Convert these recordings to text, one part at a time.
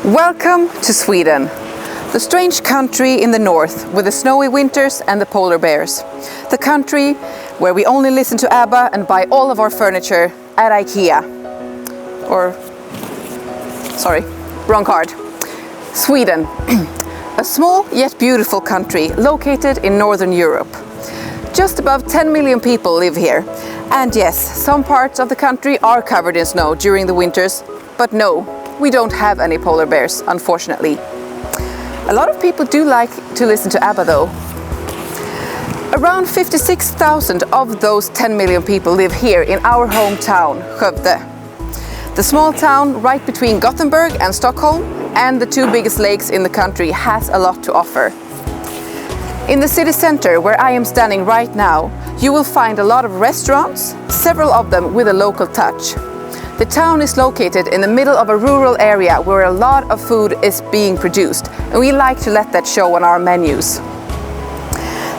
Welcome to Sweden, the strange country in the north with the snowy winters and the polar bears. The country where we only listen to ABBA and buy all of our furniture at IKEA. Sorry, wrong card. Sweden, a small yet beautiful country located in Northern Europe. Just above 10 million people live here. And yes, some parts of the country are covered in snow during the winters, but no, we don't have any polar bears, unfortunately. A lot of people do like to listen to ABBA though. Around 56,000 of those 10 million people live here in our hometown, Skövde. The small town right between Gothenburg and Stockholm and the two biggest lakes in the country has a lot to offer. In the city center where I am standing right now, you will find a lot of restaurants, several of them with a local touch. The town is located in the middle of a rural area where a lot of food is being produced, and we like to let that show on our menus.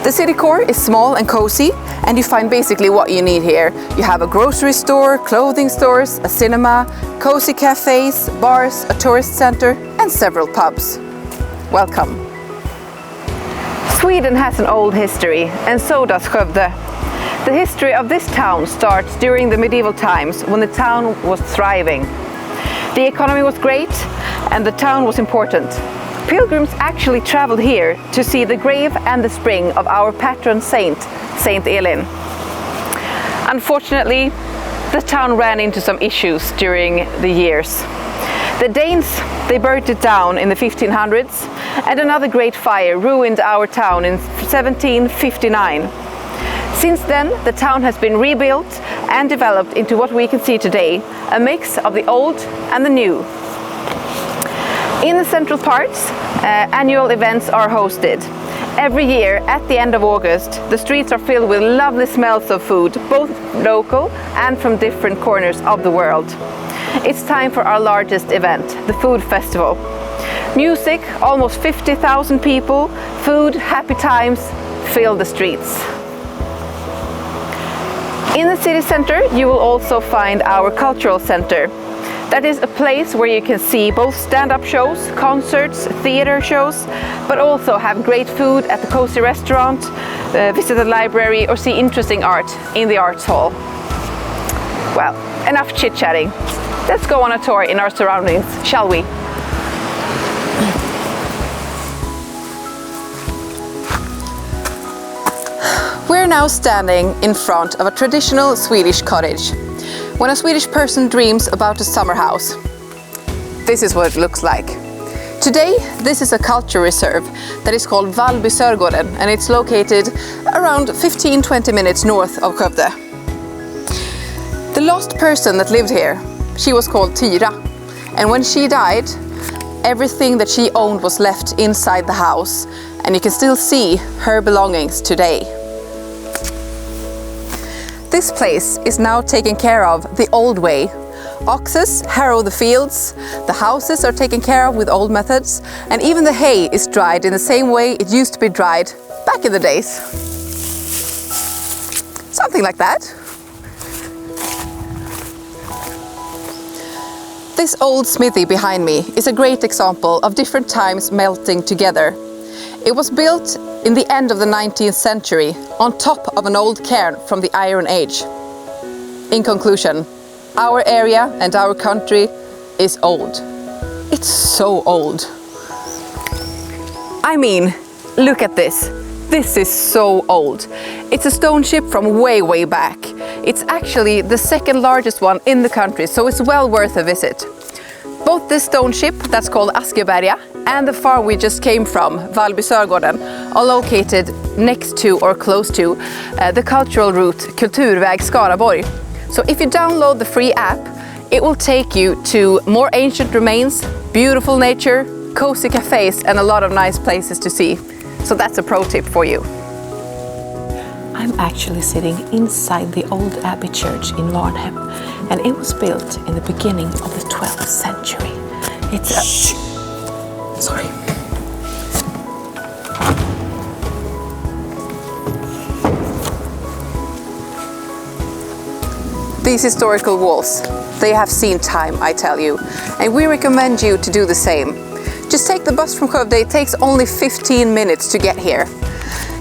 The city core is small and cozy, and you find basically what you need here. You have a grocery store, clothing stores, a cinema, cozy cafes, bars, a tourist center, and several pubs. Welcome. Sweden has an old history, and so does Skövde. The history of this town starts during the medieval times when the town was thriving. The economy was great and the town was important. Pilgrims actually traveled here to see the grave and the spring of our patron saint, Saint Elin. Unfortunately, the town ran into some issues during the years. The Danes, they burnt it down in the 1500s, and another great fire ruined our town in 1759. Since then, the town has been rebuilt and developed into what we can see today, a mix of the old and the new. In the central parts, annual events are hosted. Every year, at the end of August, the streets are filled with lovely smells of food, both local and from different corners of the world. It's time for our largest event, the Food Festival. Music, almost 50,000 people, food, happy times, fill the streets. In the city center, you will also find our cultural center. That is a place where you can see both stand-up shows, concerts, theater shows, but also have great food at the cozy restaurant, visit the library, or see interesting art in the arts hall. Well, enough chit-chatting. Let's go on a tour in our surroundings, shall we? We're now standing in front of a traditional Swedish cottage. When a Swedish person dreams about a summer house, this is what it looks like. Today, this is a culture reserve that is called Vallby Sörgården, and it's located around 15-20 minutes north of Skövde. The last person that lived here, she was called Tyra, and when she died, everything that she owned was left inside the house, and you can still see her belongings today. This place is now taken care of the old way. Oxes harrow the fields, the houses are taken care of with old methods, and even the hay is dried in the same way it used to be dried back in the days. Something like that. This old smithy behind me is a great example of different times melting together. It was built in the end of the 19th century on top of an old cairn from the Iron Age. In conclusion, our area and our country is old. It's so old. I mean, look at this. This is so old. It's a stone ship from way back. It's actually the second largest one in the country, so it's well worth a visit. Both this stone ship, that's called Askeberga, and the farm we just came from, Vallby Sörgården, are located next to or close to the cultural route Kulturväg Skaraborg. So if you download the free app, it will take you to more ancient remains, beautiful nature, cozy cafes, and a lot of nice places to see. So that's a pro tip for you. I'm actually sitting inside the old abbey church in Varnhems, and it was built in the beginning of the 12th century. It's a... Sorry. These historical walls, they have seen time, I tell you, and we recommend you to do the same. Just take the bus from Skövde, it takes only 15 minutes to get here.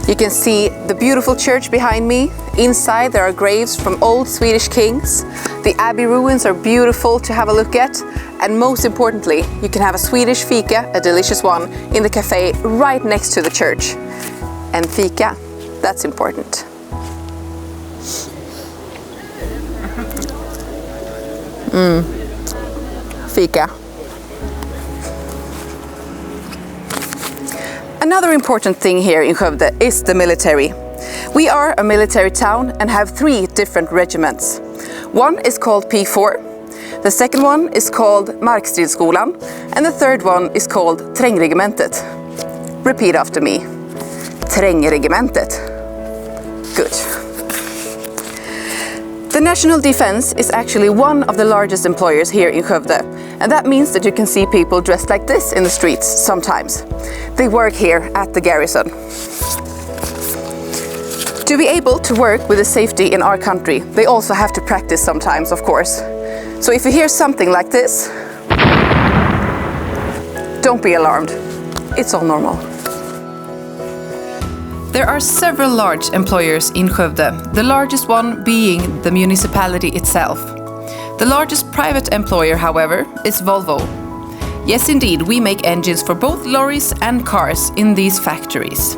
You can see the beautiful church behind me. Inside there are graves from old Swedish kings. The abbey ruins are beautiful to have a look at. And most importantly, you can have a Swedish fika, a delicious one, in the cafe right next to the church. And fika, that's important. Fika. Another important thing here in Skövde is the military. We are a military town and have 3 different regiments. One is called P4, the second one is called Markstridsskolan, and the third one is called Trängregementet. Repeat after me. Trängregementet. Good. The National Defense is actually one of the largest employers here in Skövde, and that means that you can see people dressed like this in the streets sometimes. They work here at the garrison. To be able to work with the safety in our country, they also have to practice sometimes, of course. So if you hear something like this, don't be alarmed. It's all normal. There are several large employers in Skövde, the largest one being the municipality itself. The largest private employer, however, is Volvo. Yes, indeed, we make engines for both lorries and cars in these factories.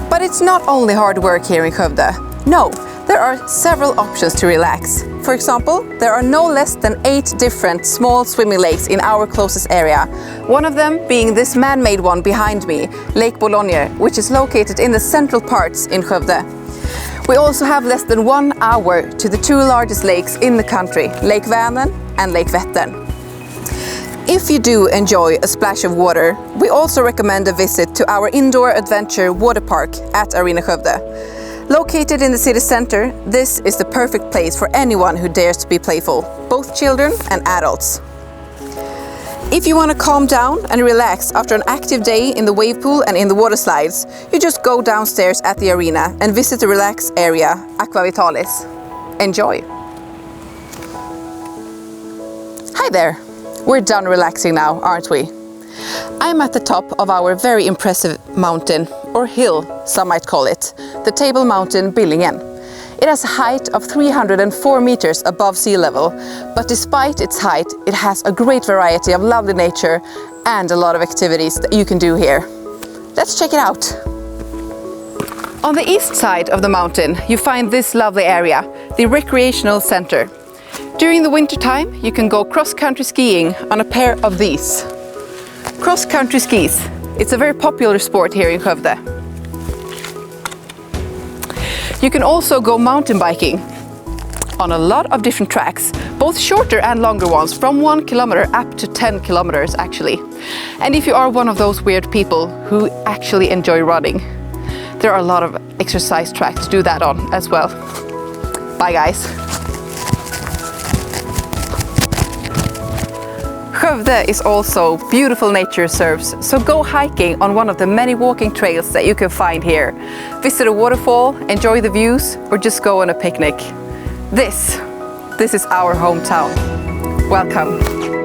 But it's not only hard work here in Skövde. No, there are several options to relax. For example, there are no less than 8 different small swimming lakes in our closest area. One of them being this man-made one behind me, Lake Boulogner, which is located in the central parts in Skövde. We also have less than 1 hour to the 2 largest lakes in the country, Lake Vänern and Lake Vättern. If you do enjoy a splash of water, we also recommend a visit to our indoor adventure water park at Arena Skövde. Located in the city center, this is the perfect place for anyone who dares to be playful, both children and adults. If you want to calm down and relax after an active day in the wave pool and in the water slides, you just go downstairs at the arena and visit the relaxed area, Aqua Vitalis. Enjoy! Hi there! We're done relaxing now, aren't we? I'm at the top of our very impressive mountain, or hill, some might call it, the Table Mountain Billingen. It has a height of 304 meters above sea level, but despite its height, it has a great variety of lovely nature and a lot of activities that you can do here. Let's check it out. On the east side of the mountain, you find this lovely area, the recreational center. During the winter time, you can go cross-country skiing on a pair of these. Cross-country skis. It's a very popular sport here in Skövde. You can also go mountain biking on a lot of different tracks, both shorter and longer ones, from 1 kilometer up to 10 kilometers actually. And if you are one of those weird people who actually enjoy running, there are a lot of exercise tracks to do that on as well. Bye guys! Skövde is also beautiful nature reserves, so go hiking on one of the many walking trails that you can find here. Visit a waterfall, enjoy the views, or just go on a picnic. This is our hometown. Welcome!